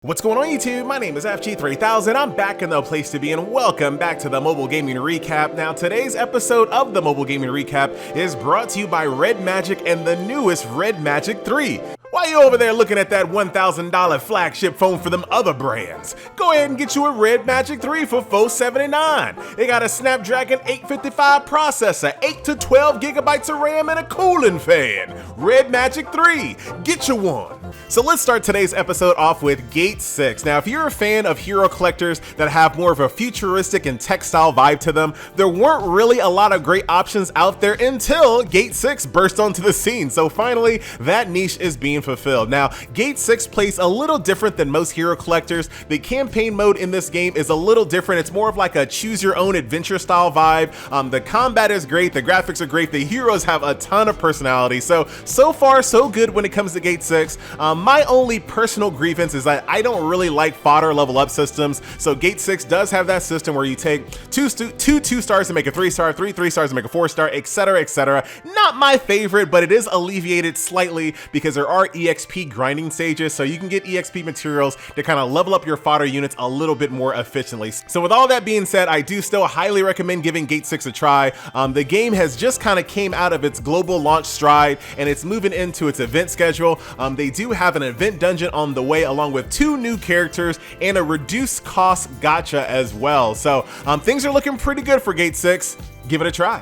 What's going on YouTube? My name is FG3000. I'm back in the place to be and welcome back to the Mobile Gaming Recap. Now today's episode of the Mobile Gaming Recap is brought to you by Red Magic and the newest Red Magic 3. Why you over there looking at that $1,000 flagship phone for them other brands? Go ahead and get you a Red Magic 3 for $479. They got a Snapdragon 855 processor, 8 to 12 gigabytes of RAM and a cooling fan. Red Magic 3, get you one. So let's start today's episode off with Gate 6. Now if you're a fan of hero collectors that have more of a futuristic and textile vibe to them, there weren't really a lot of great options out there until Gate 6 burst onto the scene. So finally, that niche is being fulfilled. Now, Gate 6 plays a little different than most hero collectors. The campaign mode in this game is a little different. It's more of like a choose your own adventure style vibe. The combat is great, the graphics are great, the heroes have a ton of personality. So far so good when it comes to Gate 6. My only personal grievance is that I don't really like fodder level up systems. So Gate 6 does have that system where you take two stars to make a 3-star, three stars to make a 4-star, etc, etc. Not my favorite, but it is alleviated slightly because there are EXP grinding stages, so you can get EXP materials to kind of level up your fodder units a little bit more efficiently. So with all that being said, I do still highly recommend giving Gate 6 a try. The game has just kind of came out of its global launch stride and it's moving into its event schedule. They do have an event dungeon on the way along with 2 new characters and a reduced cost gacha as well. So things are looking pretty good for Gate 6. Give it a try.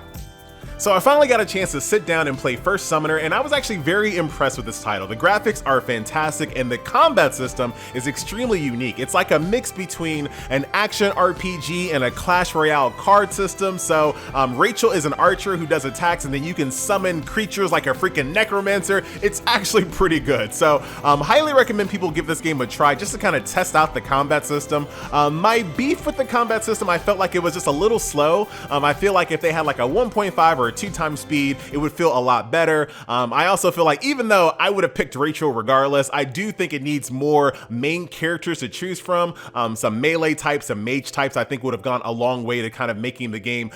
So I finally got a chance to sit down and play First Summoner, and I was actually very impressed with this title. The graphics are fantastic and the combat system is extremely unique. It's like a mix between an action RPG and a Clash Royale card system. So Rachel is an archer who does attacks and then you can summon creatures like a freaking necromancer. It's actually pretty good. So highly recommend people give this game a try just to kind of test out the combat system. My beef with the combat system, I felt like it was just a little slow. I feel like if they had like a 1.5 or a 2x speed, it would feel a lot better. I also feel like even though I would have picked Rachel regardless, I do think it needs more main characters to choose from. Some melee types, some mage types, I think would have gone a long way to kind of making the game,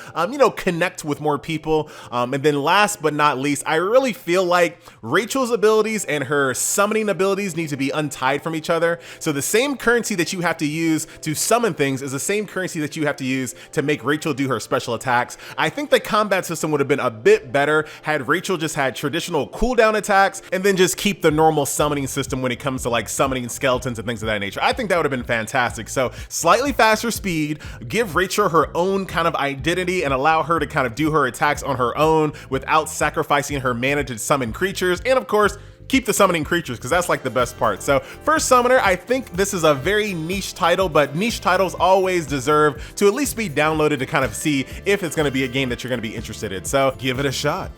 connect with more people. And then last but not least, I really feel like Rachel's abilities and her summoning abilities need to be untied from each other. So the same currency that you have to use to summon things is the same currency that you have to use to make Rachel do her special attacks. I think the combat system would have been a bit better had Rachel just had traditional cooldown attacks and then just keep the normal summoning system when it comes to like summoning skeletons and things of that nature. I think that would have been fantastic. So slightly faster speed, give Rachel her own kind of identity and allow her to kind of do her attacks on her own without sacrificing her mana to summon creatures, and of course keep the summoning creatures because that's like the best part. So First Summoner, I think this is a very niche title, but niche titles always deserve to at least be downloaded to kind of see if it's going to be a game that you're going to be interested in. So give it a shot.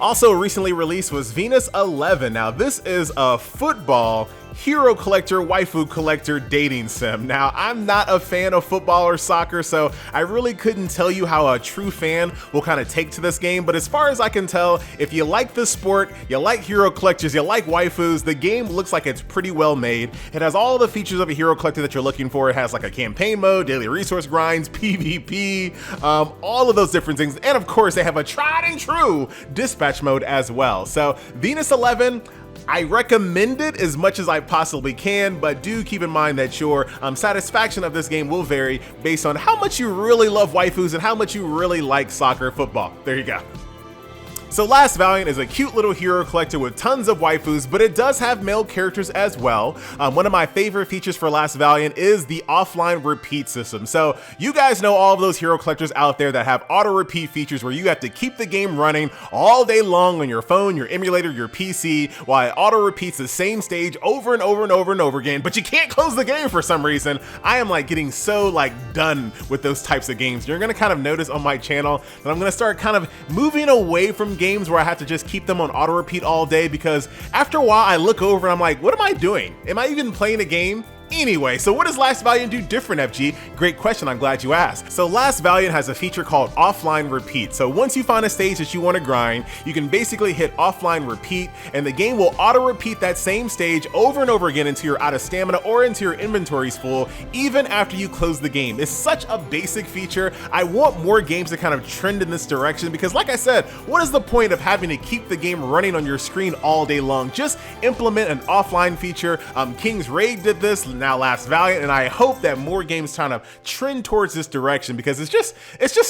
Also recently released was Venus 11. Now this is a football hero collector, waifu collector dating sim. Now, I'm not a fan of football or soccer, so I really couldn't tell you how a true fan will kind of take to this game, but as far as I can tell, if you like the sport, you like hero collectors, you like waifus, the game looks like it's pretty well made. It has all the features of a hero collector that you're looking for. It has like a campaign mode, daily resource grinds, PvP, all of those different things, and of course, they have a tried and true dispatch mode as well. So, Venus 11, I recommend it as much as I possibly can, but do keep in mind that your satisfaction of this game will vary based on how much you really love waifus and how much you really like soccer, football. There you go. So Last Valiant is a cute little hero collector with tons of waifus, but it does have male characters as well. One of my favorite features for Last Valiant is the offline repeat system. So you guys know all of those hero collectors out there that have auto repeat features where you have to keep the game running all day long on your phone, your emulator, your PC, while it auto repeats the same stage over and over and over and over again, but you can't close the game for some reason. I am like getting so done with those types of games. You're gonna kind of notice on my channel that I'm gonna start kind of moving away from games where I have to just keep them on auto repeat all day, because after a while I look over and I'm like, what am I doing? Am I even playing a game? Anyway, so what does Last Valiant do different, FG? Great question, I'm glad you asked. So Last Valiant has a feature called offline repeat. So once you find a stage that you want to grind, you can basically hit offline repeat and the game will auto repeat that same stage over and over again until you're out of stamina or until your inventory's full, even after you close the game. It's such a basic feature. I want more games to kind of trend in this direction because like I said, what is the point of having to keep the game running on your screen all day long? Just implement an offline feature. King's Raid did this, now Last Valiant, and I hope that more games kind of trend towards this direction because it's just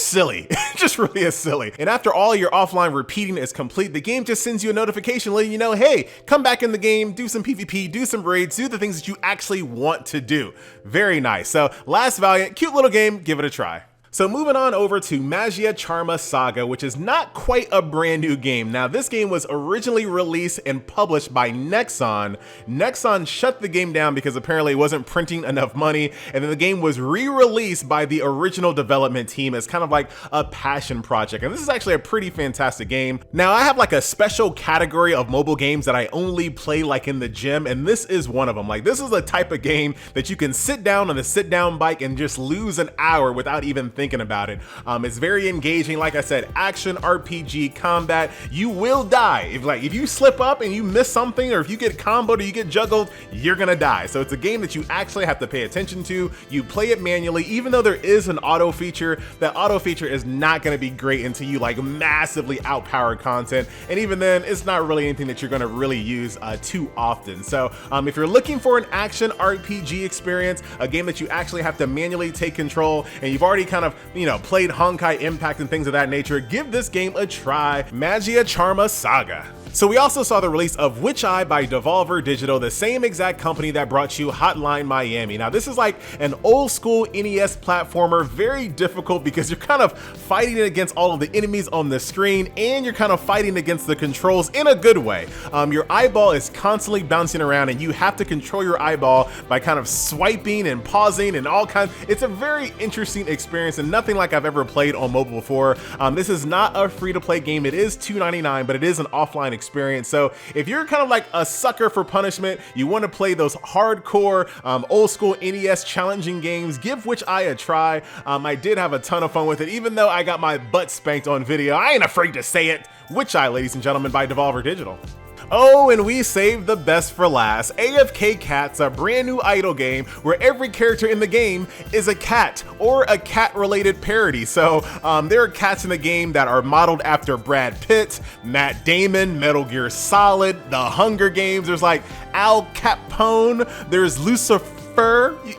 silly. It just really is silly. And after all your offline repeating is complete, the game just sends you a notification letting you know, hey, come back in the game, do some PvP, do some raids, do the things that you actually want to do. Very nice. So Last Valiant, cute little game, give it a try. So moving on over to Magia, Charma, Saga, which is not quite a brand new game. Now this game was originally released and published by Nexon. Nexon shut the game down because apparently it wasn't printing enough money, and then the game was re-released by the original development team as kind of like a passion project. And this is actually a pretty fantastic game. Now I have like a special category of mobile games that I only play like in the gym, and this is one of them. Like this is a type of game that you can sit down on a sit down bike and just lose an hour without even thinking about it. It's very engaging. Like I said, action, RPG, combat. You will die. If you slip up and you miss something, or if you get comboed or you get juggled, you're gonna die. So it's a game that you actually have to pay attention to. You play it manually, even though there is an auto feature. That auto feature is not gonna be great until you like massively outpower content. And even then, it's not really anything that you're gonna really use too often. So if you're looking for an action RPG experience, a game that you actually have to manually take control, and you've already kind of played Honkai Impact and things of that nature, give this game a try. Magia, Charma, Saga. So we also saw the release of Witch Eye by Devolver Digital, the same exact company that brought you Hotline Miami. Now this is like an old school NES platformer, very difficult because you're kind of fighting against all of the enemies on the screen and you're kind of fighting against the controls in a good way. Your eyeball is constantly bouncing around and you have to control your eyeball by kind of swiping and pausing and all kinds. It's a very interesting experience and nothing like I've ever played on mobile before. This is not a free-to-play game. It is $2.99, but it is an offline experience. So if you're kind of like a sucker for punishment, you want to play those hardcore old school NES challenging games, give Witch Eye a try. I did have a ton of fun with it, even though I got my butt spanked on video. I ain't afraid to say it. Witch Eye, ladies and gentlemen, by Devolver Digital. Oh, and we saved the best for last. AFK Cat's a brand new idle game where every character in the game is a cat or a cat-related parody. So there are cats in the game that are modeled after Brad Pitt, Matt Damon, Metal Gear Solid, The Hunger Games. There's like Al Capone. There's Lucifer.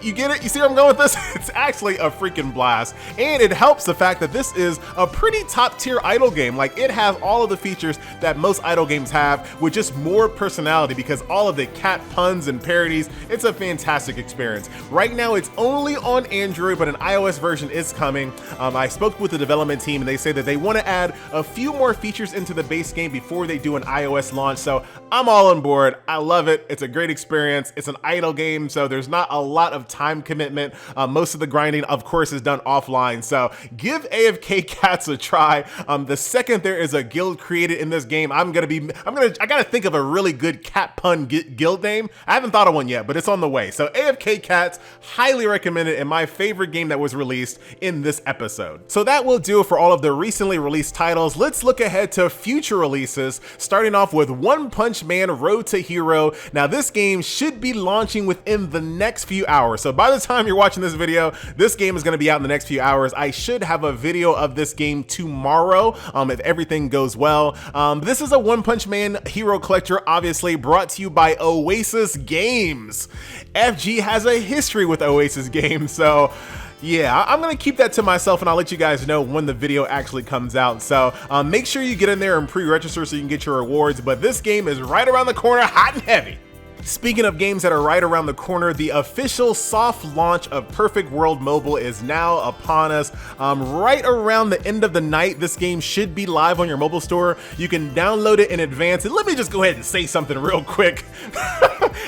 You get it? You see where I'm going with this? It's actually a freaking blast. And it helps the fact that this is a pretty top tier idle game. Like it has all of the features that most idle games have with just more personality because all of the cat puns and parodies, it's a fantastic experience. Right now it's only on Android, but an iOS version is coming. I spoke with the development team and they say that they want to add a few more features into the base game before they do an iOS launch. So I'm all on board. I love it. It's a great experience. It's an idle game, so there's not a lot of time commitment. Most of the grinding, of course, is done offline. So give AFK Cats a try. The second there is a guild created in this game, I gotta think of a really good cat pun guild name. I haven't thought of one yet, but it's on the way. So AFK Cats, highly recommended and my favorite game that was released in this episode. So that will do it for all of the recently released titles. Let's look ahead to future releases, starting off with One Punch Man Road to Hero. Now this game should be launching within the next few hours. So by the time you're watching this video, this game is going to be out in the next few hours. I should have a video of this game tomorrow if everything goes well. This is a One Punch Man Hero Collector, obviously brought to you by Oasis Games. FG has a history with Oasis Games, so yeah, I'm gonna keep that to myself and I'll let you guys know when the video actually comes out. So make sure you get in there and pre-register so you can get your rewards, but this game is right around the corner, hot and heavy. Speaking of games that are right around the corner, the official soft launch of Perfect World Mobile is now upon us. Right around the end of the night, this game should be live on your mobile store. You can download it in advance. And let me just go ahead and say something real quick.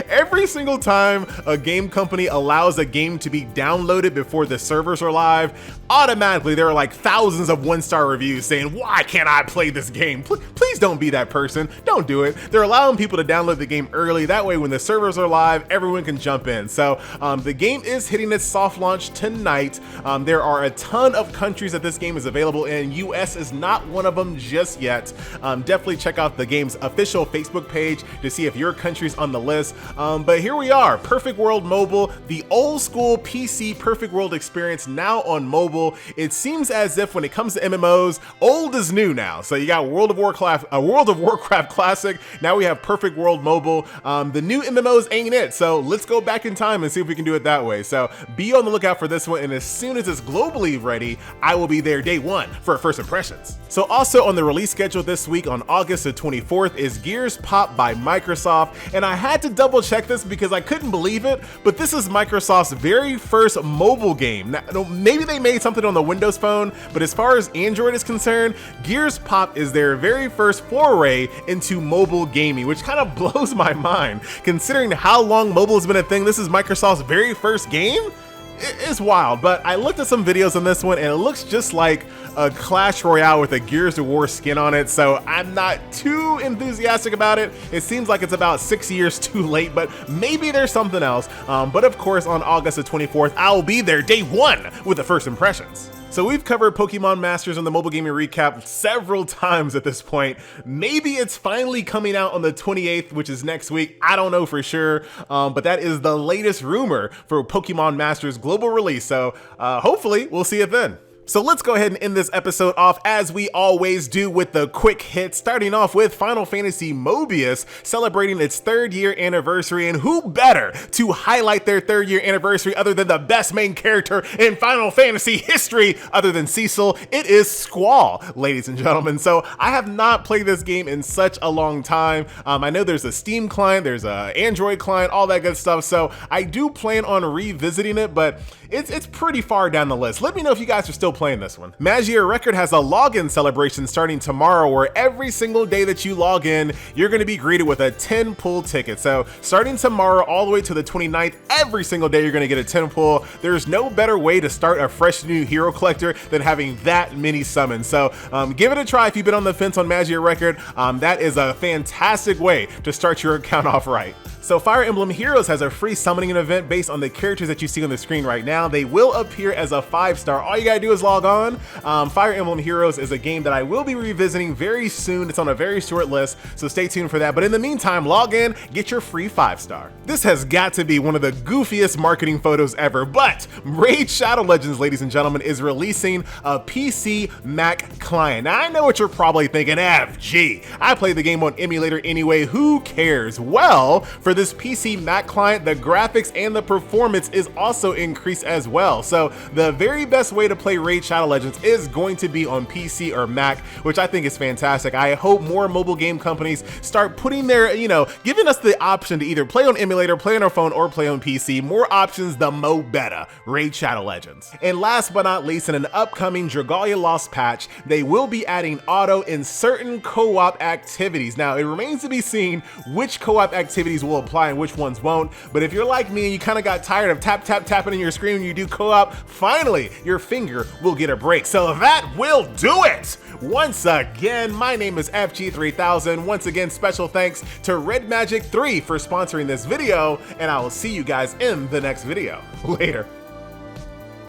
Every single time a game company allows a game to be downloaded before the servers are live, automatically there are like thousands of one-star reviews saying, why can't I play this game? Please Please don't be that person. Don't do it. They're allowing people to download the game early. That way, when the servers are live, everyone can jump in. So the game is hitting its soft launch tonight. There are a ton of countries that this game is available in. US is not one of them just yet. Definitely check out the game's official Facebook page to see if your country's on the list. But here we are, Perfect World Mobile, the old school PC Perfect World experience now on mobile. It seems as if when it comes to MMOs, old is new now. So you got World of Warcraft Classic. Now we have Perfect World Mobile. The new MMOs ain't it. So let's go back in time and see if we can do it that way. So be on the lookout for this one. And as soon as it's globally ready, I will be there day one for first impressions. So also on the release schedule this week on August the 24th is Gears Pop by Microsoft. And I had to double check this because I couldn't believe it, but this is Microsoft's very first mobile game. Now, maybe they made something on the Windows Phone, but as far as Android is concerned, Gears Pop is their very first foray into mobile gaming, which kind of blows my mind. Considering how long mobile has been a thing, this is Microsoft's very first game? It's wild, but I looked at some videos on this one and it looks just like a Clash Royale with a Gears of War skin on it, so I'm not too enthusiastic about it. It seems like it's about 6 years too late, but maybe there's something else. But of course, on August the 24th, I'll be there day one with the first impressions. So we've covered Pokemon Masters on the Mobile Gaming Recap several times at this point. Maybe it's finally coming out on the 28th, which is next week. I don't know for sure, but that is the latest rumor for Pokemon Masters global release. So hopefully we'll see it then. So let's go ahead and end this episode off as we always do with the quick hits, starting off with Final Fantasy Mobius celebrating its 3rd year anniversary, and who better to highlight their 3rd year anniversary other than the best main character in Final Fantasy history other than Cecil? It is Squall, ladies and gentlemen. So I have not played this game in such a long time. I know there's a Steam client, there's a Android client, all that good stuff. So I do plan on revisiting it, but it's pretty far down the list. Let me know if you guys are still playing this one. Magia Record has a login celebration starting tomorrow where every single day that you log in, you're going to be greeted with a 10 pull ticket. So starting tomorrow all the way to the 29th, every single day you're going to get a 10 pull. There's no better way to start a fresh new hero collector than having that many summons. So give it a try if you've been on the fence on Magia Record. That is a fantastic way to start your account off right. So Fire Emblem Heroes has a free summoning event based on the characters that you see on the screen right now. They will appear as a 5-star. All you gotta do is log on. Fire Emblem Heroes is a game that I will be revisiting very soon. It's on a very short list, so stay tuned for that. But in the meantime, log in, get your free 5-star. This has got to be one of the goofiest marketing photos ever, but Raid Shadow Legends, ladies and gentlemen, is releasing a PC Mac client. Now I know what you're probably thinking, FG, I play the game on emulator anyway, who cares? Well, for this PC Mac client, the graphics and the performance is also increased as well. So the very best way to play Raid Shadow Legends is going to be on PC or Mac, which I think is fantastic. I hope more mobile game companies start putting their, giving us the option to either play on emulator, play on our phone, or play on PC. More options, the mo better. Raid Shadow Legends. And last but not least, in an upcoming Dragalia Lost patch, they will be adding auto in certain co-op activities. Now, it remains to be seen which co-op activities will apply and which ones won't, but if you're like me and you kind of got tired of tapping in your screen when you do co-op, finally your finger will get a break. So that will do it. Once again, my name is FG3000. Once again, special thanks to Red Magic 3 for sponsoring this video, and I will see you guys in the next video. Later.